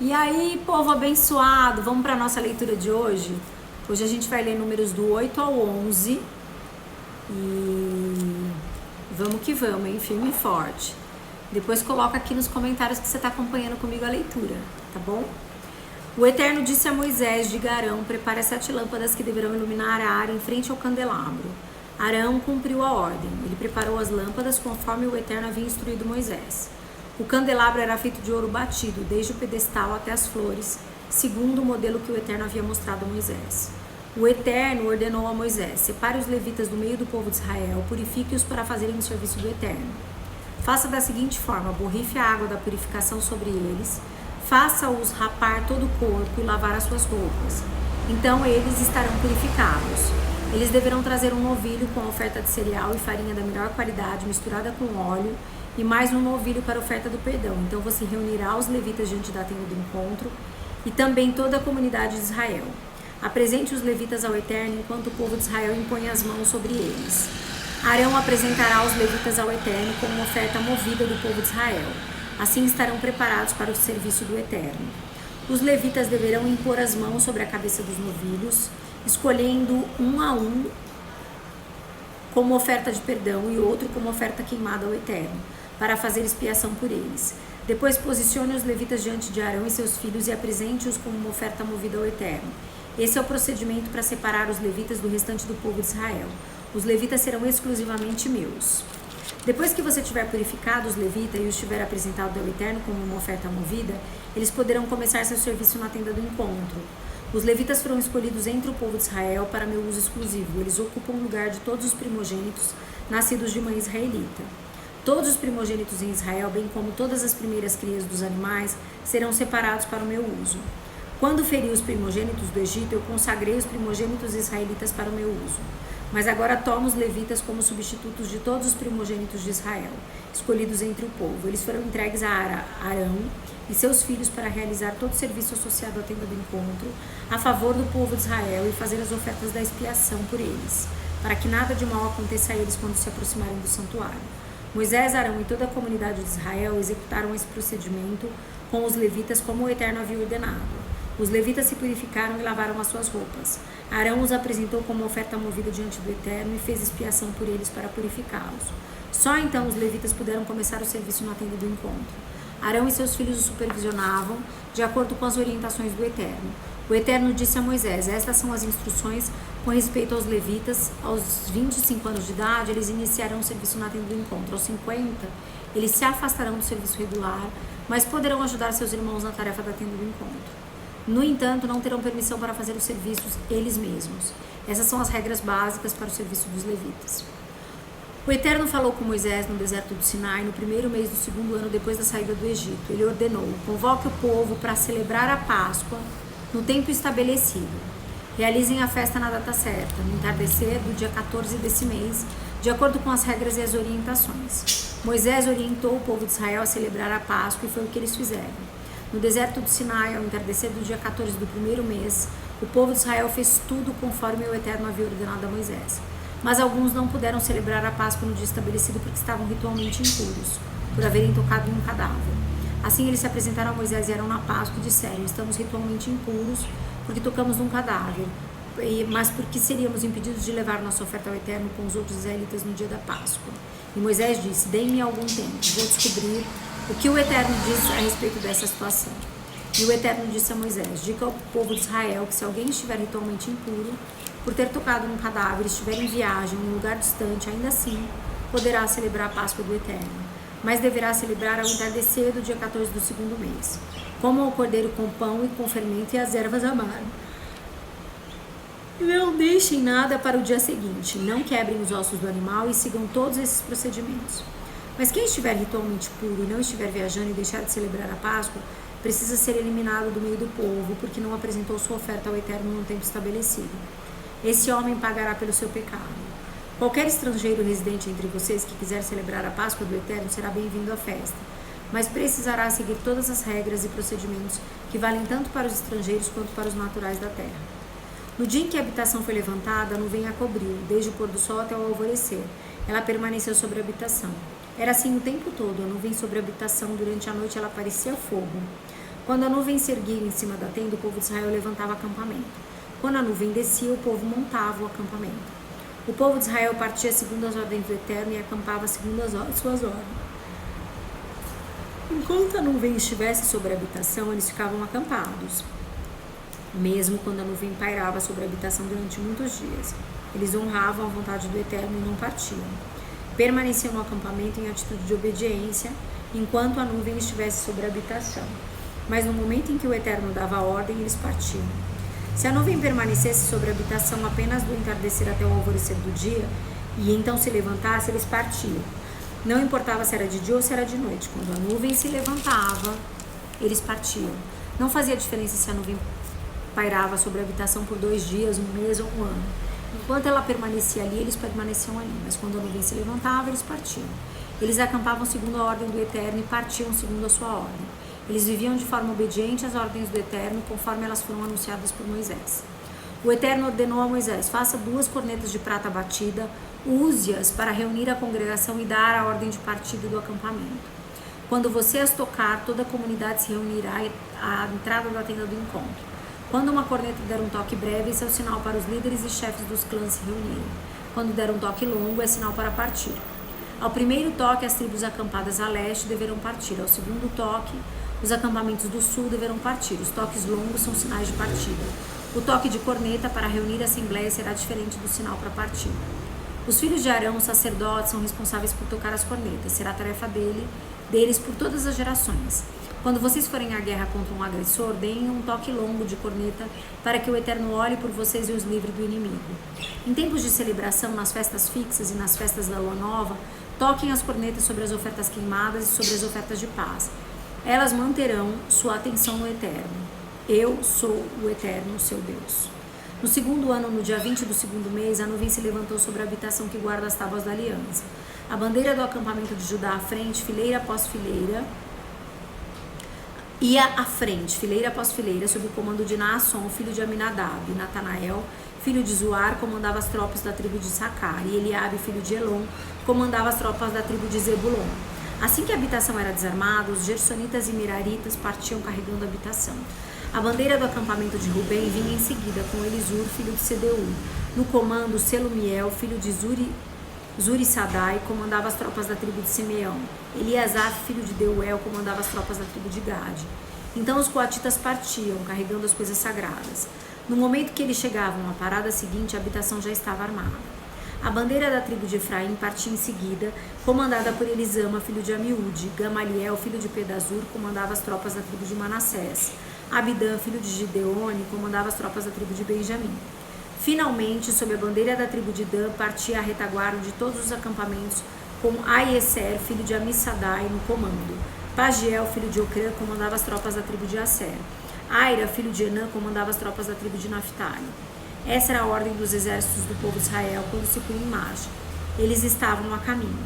E aí, povo abençoado, vamos para a nossa leitura de hoje? Hoje a gente vai ler números do 8 ao 11 e vamos que vamos, hein? Firme e forte. Depois coloca aqui nos comentários que você está acompanhando comigo a leitura, tá bom? O Eterno disse a Moisés: diga a Arão, prepare as 7 lâmpadas que deverão iluminar a área em frente ao candelabro. Arão cumpriu a ordem. Ele preparou as lâmpadas conforme o Eterno havia instruído Moisés. O candelabro era feito de ouro batido, desde o pedestal até as flores, segundo o modelo que o Eterno havia mostrado a Moisés. O Eterno ordenou a Moisés: separe os levitas do meio do povo de Israel, purifique-os para fazerem o serviço do Eterno. Faça da seguinte forma: borrife a água da purificação sobre eles, faça-os rapar todo o corpo e lavar as suas roupas. Então eles estarão purificados. Eles deverão trazer um novilho com oferta de cereal e farinha da melhor qualidade misturada com óleo, e mais um novilho para oferta do perdão. Então você reunirá os levitas diante da tenda do encontro e também toda a comunidade de Israel. Apresente os levitas ao Eterno enquanto o povo de Israel impõe as mãos sobre eles. Arão apresentará os levitas ao Eterno como uma oferta movida do povo de Israel. Assim estarão preparados para o serviço do Eterno. Os levitas deverão impor as mãos sobre a cabeça dos novilhos, escolhendo um a um como oferta de perdão e outro como oferta queimada ao Eterno, para fazer expiação por eles. Depois posicione os levitas diante de Arão e seus filhos e apresente-os como uma oferta movida ao Eterno. Esse é o procedimento para separar os levitas do restante do povo de Israel. Os levitas serão exclusivamente meus. Depois que você tiver purificado os levitas e os tiver apresentado ao Eterno como uma oferta movida, eles poderão começar seu serviço na tenda do encontro. Os levitas foram escolhidos entre o povo de Israel para meu uso exclusivo. Eles ocupam o lugar de todos os primogênitos nascidos de mãe israelita. Todos os primogênitos em Israel, bem como todas as primeiras crias dos animais, serão separados para o meu uso. Quando feri os primogênitos do Egito, eu consagrei os primogênitos israelitas para o meu uso. Mas agora tomo os levitas como substitutos de todos os primogênitos de Israel, escolhidos entre o povo. Eles foram entregues a Arão e seus filhos para realizar todo o serviço associado à tenda do encontro, a favor do povo de Israel e fazer as ofertas da expiação por eles, para que nada de mal aconteça a eles quando se aproximarem do santuário. Moisés, Arão e toda a comunidade de Israel executaram esse procedimento com os levitas como o Eterno havia ordenado. Os levitas se purificaram e lavaram as suas roupas. Arão os apresentou como oferta movida diante do Eterno e fez expiação por eles para purificá-los. Só então os levitas puderam começar o serviço na tenda do encontro. Arão e seus filhos o supervisionavam de acordo com as orientações do Eterno. O Eterno disse a Moisés: estas são as instruções com respeito aos levitas. Aos 25 anos de idade, eles iniciarão o serviço na tenda do encontro. Aos 50, eles se afastarão do serviço regular, mas poderão ajudar seus irmãos na tarefa da tenda do encontro. No entanto, não terão permissão para fazer os serviços eles mesmos. Essas são as regras básicas para o serviço dos levitas. O Eterno falou com Moisés no deserto do Sinai, no primeiro mês do 2º ano depois da saída do Egito. Ele ordenou: convoque o povo para celebrar a Páscoa no tempo estabelecido. Realizem a festa na data certa, no entardecer do dia 14 desse mês, de acordo com as regras e as orientações. Moisés orientou o povo de Israel a celebrar a Páscoa e foi o que eles fizeram. No deserto do Sinai, ao entardecer do dia 14 do primeiro mês, o povo de Israel fez tudo conforme o Eterno havia ordenado a Moisés. Mas alguns não puderam celebrar a Páscoa no dia estabelecido porque estavam ritualmente impuros, por haverem tocado em um cadáver. Assim eles se apresentaram a Moisés e Arão na Páscoa e disseram: estamos ritualmente impuros porque tocamos num cadáver, mas porque seríamos impedidos de levar nossa oferta ao Eterno com os outros israelitas no dia da Páscoa. E Moisés disse: deem-me algum tempo, vou descobrir o que o Eterno diz a respeito dessa situação. E o Eterno disse a Moisés: diga ao povo de Israel que se alguém estiver ritualmente impuro, por ter tocado num cadáver, estiver em viagem em um lugar distante, ainda assim poderá celebrar a Páscoa do Eterno, mas deverá celebrar ao entardecer do dia 14 do 2º mês, como o cordeiro com pão e com fermento e as ervas amargas. Não deixem nada para o dia seguinte, não quebrem os ossos do animal e sigam todos esses procedimentos. Mas quem estiver ritualmente puro e não estiver viajando e deixar de celebrar a Páscoa, precisa ser eliminado do meio do povo, porque não apresentou sua oferta ao Eterno no tempo estabelecido. Esse homem pagará pelo seu pecado. Qualquer estrangeiro residente entre vocês que quiser celebrar a Páscoa do Eterno será bem-vindo à festa, mas precisará seguir todas as regras e procedimentos que valem tanto para os estrangeiros quanto para os naturais da terra. No dia em que a habitação foi levantada, a nuvem a cobriu, desde o pôr do sol até o alvorecer. Ela permaneceu sobre a habitação. Era assim o tempo todo, a nuvem sobre a habitação. Durante a noite ela parecia fogo. Quando a nuvem se erguia em cima da tenda, o povo de Israel levantava acampamento. Quando a nuvem descia, o povo montava o acampamento. O povo de Israel partia segundo as ordens do Eterno e acampava segundo as suas ordens. Enquanto a nuvem estivesse sobre a habitação, eles ficavam acampados. Mesmo quando a nuvem pairava sobre a habitação durante muitos dias, eles honravam a vontade do Eterno e não partiam. Permaneciam no acampamento em atitude de obediência, enquanto a nuvem estivesse sobre a habitação. Mas no momento em que o Eterno dava a ordem, eles partiam. Se a nuvem permanecesse sobre a habitação apenas do entardecer até o alvorecer do dia, e então se levantasse, eles partiam. Não importava se era de dia ou se era de noite. Quando a nuvem se levantava, eles partiam. Não fazia diferença se a nuvem pairava sobre a habitação por 2 dias, 1 mês ou 1 ano. Enquanto ela permanecia ali, eles permaneciam ali. Mas quando a nuvem se levantava, eles partiam. Eles acampavam segundo a ordem do Eterno e partiam segundo a sua ordem. Eles viviam de forma obediente às ordens do Eterno, conforme elas foram anunciadas por Moisés. O Eterno ordenou a Moisés: faça 2 cornetas de prata batida, use-as para reunir a congregação e dar a ordem de partida do acampamento. Quando você as tocar, toda a comunidade se reunirá à entrada da tenda do encontro. Quando uma corneta der um toque breve, esse é o sinal para os líderes e chefes dos clãs se reunirem. Quando der um toque longo, é sinal para partir. Ao primeiro toque, as tribos acampadas a leste deverão partir. Ao segundo toque, os acampamentos do sul deverão partir. Os toques longos são sinais de partida. O toque de corneta para reunir a assembleia será diferente do sinal para partir. Os filhos de Arão, os sacerdotes, são responsáveis por tocar as cornetas. Será tarefa deles por todas as gerações. Quando vocês forem à guerra contra um agressor, deem um toque longo de corneta para que o Eterno olhe por vocês e os livre do inimigo. Em tempos de celebração, nas festas fixas e nas festas da lua nova, toquem as cornetas sobre as ofertas queimadas e sobre as ofertas de paz. Elas manterão sua atenção no Eterno. Eu sou o Eterno, seu Deus. No segundo ano, no dia 20 do segundo mês, a nuvem se levantou sobre a habitação que guarda as tábuas da aliança. A bandeira do acampamento de Judá à frente, fileira após fileira, ia à frente, fileira após fileira, sob o comando de Naasson, filho de Aminadab. Natanael, filho de Zuar, comandava as tropas da tribo de Sacar, e Eliabe, filho de Elon, comandava as tropas da tribo de Zebulon. Assim que a habitação era desarmada, os gersonitas e miraritas partiam carregando a habitação. A bandeira do acampamento de Rubem vinha em seguida, com Elisur, filho de Sedeur. No comando, Selumiel, filho de Zurisadai, comandava as tropas da tribo de Simeão. Eliasaf, filho de Deuel, comandava as tropas da tribo de Gade. Então os coatitas partiam, carregando as coisas sagradas. No momento que eles chegavam à parada seguinte, a habitação já estava armada. A bandeira da tribo de Efraim partia em seguida, comandada por Elisama, filho de Amiúde. Gamaliel, filho de Pedazur, comandava as tropas da tribo de Manassés. Abidã, filho de Gideone, comandava as tropas da tribo de Benjamim. Finalmente, sob a bandeira da tribo de Dan, partia a retaguarda de todos os acampamentos, com Aieser, filho de Amissadai, no comando. Pagiel, filho de Ocrã, comandava as tropas da tribo de Aser. Aira, filho de Enã, comandava as tropas da tribo de Naphtali. Essa era a ordem dos exércitos do povo de Israel quando se punha em marcha. Eles estavam a caminho.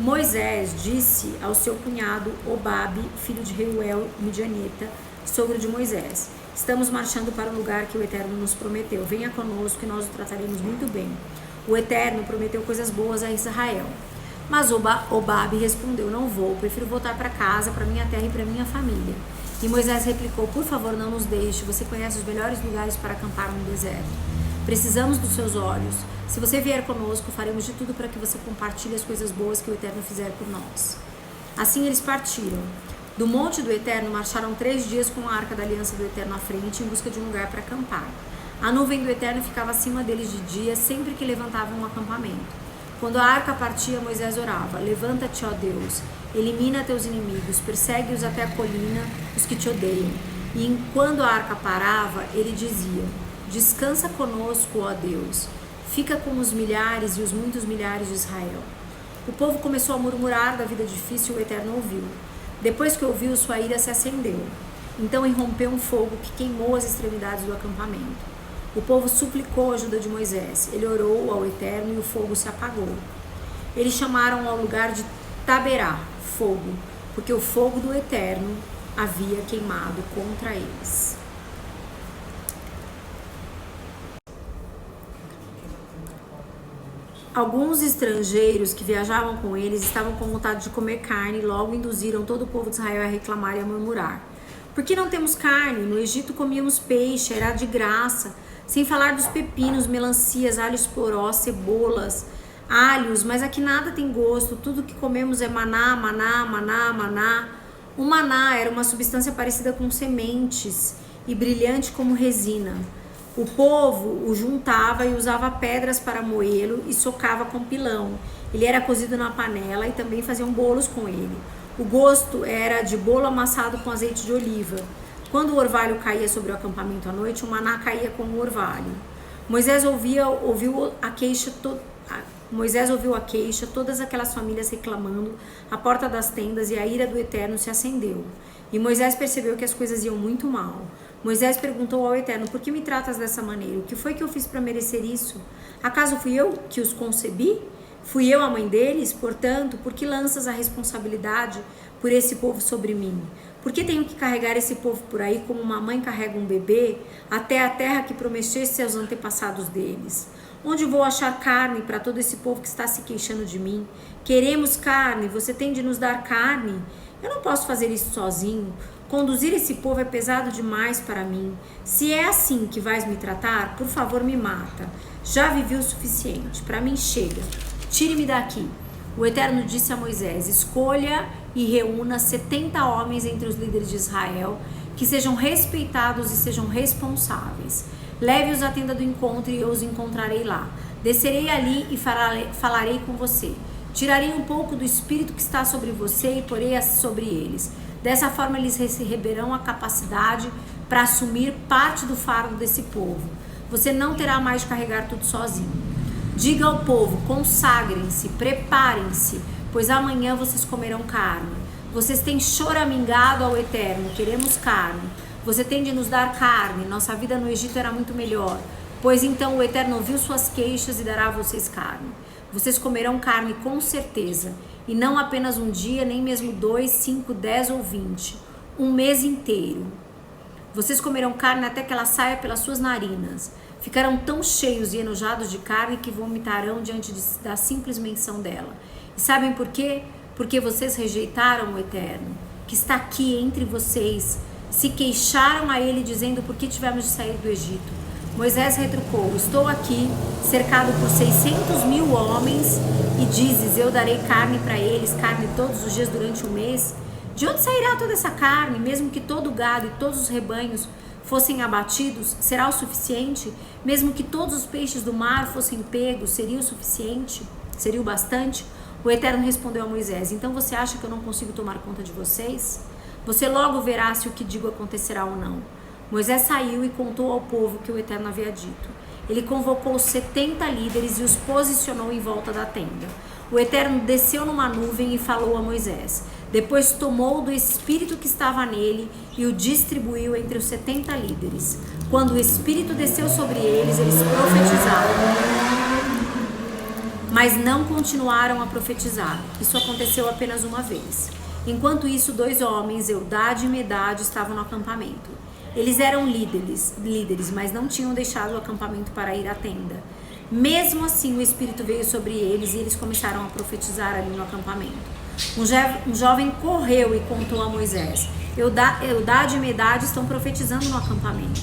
Moisés disse ao seu cunhado Obabe, filho de Reuel, midianita, sogro de Moisés: estamos marchando para o lugar que o Eterno nos prometeu. Venha conosco e nós o trataremos muito bem. O Eterno prometeu coisas boas a Israel. Mas Obabe respondeu: não vou, prefiro voltar para casa, para minha terra e para minha família. E Moisés replicou: por favor, não nos deixe, você conhece os melhores lugares para acampar no deserto. Precisamos dos seus olhos. Se você vier conosco, faremos de tudo para que você compartilhe as coisas boas que o Eterno fizer por nós. Assim eles partiram. Do monte do Eterno marcharam 3 dias com a arca da aliança do Eterno à frente, em busca de um lugar para acampar. A nuvem do Eterno ficava acima deles de dia, sempre que levantavam um acampamento. Quando a arca partia, Moisés orava: levanta-te, ó Deus, elimina teus inimigos, persegue-os até a colina, os que te odeiam. E quando a arca parava, ele dizia: descansa conosco, ó Deus, fica com os milhares e os muitos milhares de Israel. O povo começou a murmurar da vida difícil e o Eterno ouviu. Depois que ouviu, sua ira se acendeu. Então irrompeu um fogo que queimou as extremidades do acampamento. O povo suplicou a ajuda de Moisés. Ele orou ao Eterno e o fogo se apagou. Eles chamaram ao lugar de Taberá, fogo, porque o fogo do Eterno havia queimado contra eles. Alguns estrangeiros que viajavam com eles estavam com vontade de comer carne e logo induziram todo o povo de Israel a reclamar e a murmurar. Por que não temos carne? No Egito comíamos peixe, era de graça. Sem falar dos pepinos, melancias, alhos porós, cebolas, alhos, mas aqui nada tem gosto. Tudo que comemos é maná, maná, maná, maná. O maná era uma substância parecida com sementes e brilhante como resina. O povo o juntava e usava pedras para moê-lo e socava com pilão. Ele era cozido na panela e também faziam bolos com ele. O gosto era de bolo amassado com azeite de oliva. Quando o orvalho caía sobre o acampamento à noite, o maná caía com o orvalho. Moisés ouviu a queixa, todas aquelas famílias reclamando à porta das tendas, e a ira do Eterno se acendeu. E Moisés percebeu que as coisas iam muito mal. Moisés perguntou ao Eterno: por que me tratas dessa maneira? O que foi que eu fiz para merecer isso? Acaso fui eu que os concebi? Fui eu a mãe deles? Portanto, por que lanças a responsabilidade por esse povo sobre mim? Por que tenho que carregar esse povo por aí como uma mãe carrega um bebê até a terra que prometeste aos antepassados deles? Onde vou achar carne para todo esse povo que está se queixando de mim? Queremos carne, você tem de nos dar carne? Eu não posso fazer isso sozinho. Conduzir esse povo é pesado demais para mim. Se é assim que vais me tratar, por favor me mata. Já vivi o suficiente, para mim chega. Tire-me daqui. O Eterno disse a Moisés: escolha e reúna 70 homens entre os líderes de Israel, que sejam respeitados e sejam responsáveis. Leve-os à tenda do encontro e eu os encontrarei lá. Descerei ali e falarei com você. Tirarei um pouco do espírito que está sobre você e porei sobre eles. Dessa forma eles receberão a capacidade para assumir parte do fardo desse povo. Você não terá mais de carregar tudo sozinho. Diga ao povo: consagrem-se, preparem-se, pois amanhã vocês comerão carne. Vocês têm choramingado ao Eterno: queremos carne. Você tem de nos dar carne, nossa vida no Egito era muito melhor. Pois então o Eterno ouviu suas queixas e dará a vocês carne. Vocês comerão carne com certeza, e não apenas um dia, nem mesmo 2, 5, 10 ou 20, um mês inteiro. Vocês comerão carne até que ela saia pelas suas narinas. Ficarão tão cheios e enojados de carne que vomitarão diante da simples menção dela. E sabem por quê? Porque vocês rejeitaram o Eterno, que está aqui entre vocês. Se queixaram a ele dizendo: por que tivemos de sair do Egito? Moisés retrucou: estou aqui, cercado por 600.000 homens, e dizes: eu darei carne para eles, carne todos os dias durante um mês? De onde sairá toda essa carne? Mesmo que todo o gado e todos os rebanhos fossem abatidos, será o suficiente? Mesmo que todos os peixes do mar fossem pegos, seria o suficiente? Seria o bastante? O Eterno respondeu a Moisés: então você acha que eu não consigo tomar conta de vocês? Você logo verá se o que digo acontecerá ou não. Moisés saiu e contou ao povo o que o Eterno havia dito. Ele convocou 70 líderes e os posicionou em volta da tenda. O Eterno desceu numa nuvem e falou a Moisés. Depois tomou do espírito que estava nele e o distribuiu entre os 70 líderes. Quando o espírito desceu sobre eles, eles profetizaram. Mas não continuaram a profetizar. Isso aconteceu apenas uma vez. Enquanto isso, 2 homens, Eldade e Medade, estavam no acampamento. Eles eram líderes, mas não tinham deixado o acampamento para ir à tenda. Mesmo assim, o Espírito veio sobre eles e eles começaram a profetizar ali no acampamento. Um jovem correu e contou a Moisés: Eldade e Medade estão profetizando no acampamento.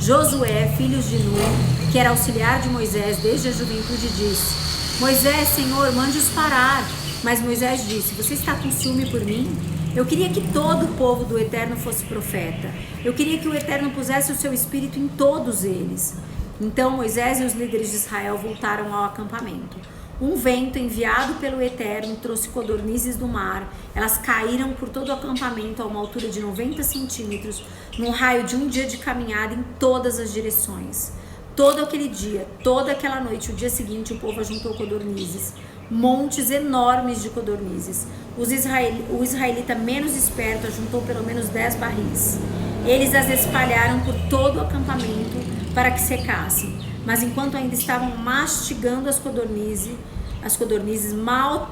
Josué, filho de Nun, que era auxiliar de Moisés desde a juventude, disse: Moisés, Senhor, mande-os parar. Mas Moisés disse: você está com ciúme por mim? Eu queria que todo o povo do Eterno fosse profeta. Eu queria que o Eterno pusesse o seu espírito em todos eles. Então Moisés e os líderes de Israel voltaram ao acampamento. Um vento enviado pelo Eterno trouxe codornizes do mar. Elas caíram por todo o acampamento a uma altura de 90 centímetros, num raio de um dia de caminhada em todas as direções. Todo aquele dia, toda aquela noite, o dia seguinte, o povo ajuntou codornizes. Montes enormes de codornizes. O israelita menos esperto ajuntou pelo menos 10 barris. Eles as espalharam por todo o acampamento para que secassem. Mas enquanto ainda estavam mastigando as codornizes, mal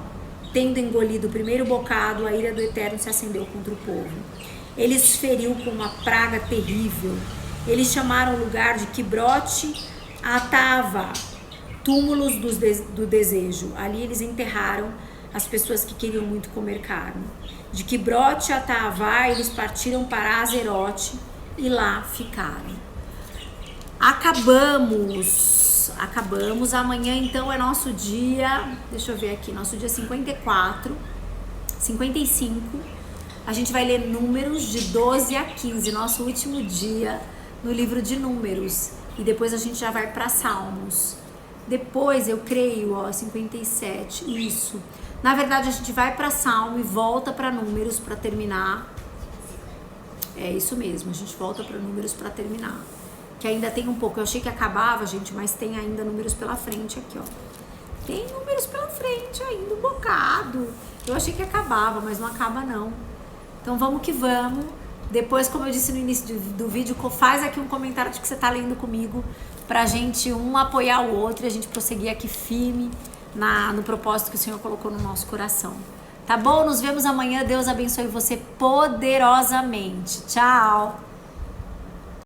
tendo engolido o primeiro bocado, a ira do Eterno se acendeu contra o povo. Ele os feriu com uma praga terrível. Eles chamaram o lugar de Quibrote Atava, túmulos do desejo. Ali eles enterraram as pessoas que queriam muito comer carne. de que Brote e Ataavá eles partiram para Azerote e lá ficaram. Acabamos. Amanhã então é nosso dia, deixa eu ver aqui, nosso dia 55. A gente vai ler Números de 12 a 15, nosso último dia no livro de Números. E depois a gente já vai para Salmos. Depois eu creio, 57, isso. Na verdade a gente vai para Salmo e volta para Números para terminar. É isso mesmo, a gente volta para Números para terminar. Que ainda tem um pouco, eu achei que acabava, gente, mas tem ainda números pela frente aqui, Tem números pela frente ainda, um bocado. Eu achei que acabava, mas não acaba não. Então vamos que vamos. Depois, como eu disse no início do vídeo, faz aqui um comentário de que você tá lendo comigo pra gente um apoiar o outro e a gente prosseguir aqui firme no propósito que o Senhor colocou no nosso coração. Tá bom? Nos vemos amanhã. Deus abençoe você poderosamente. Tchau!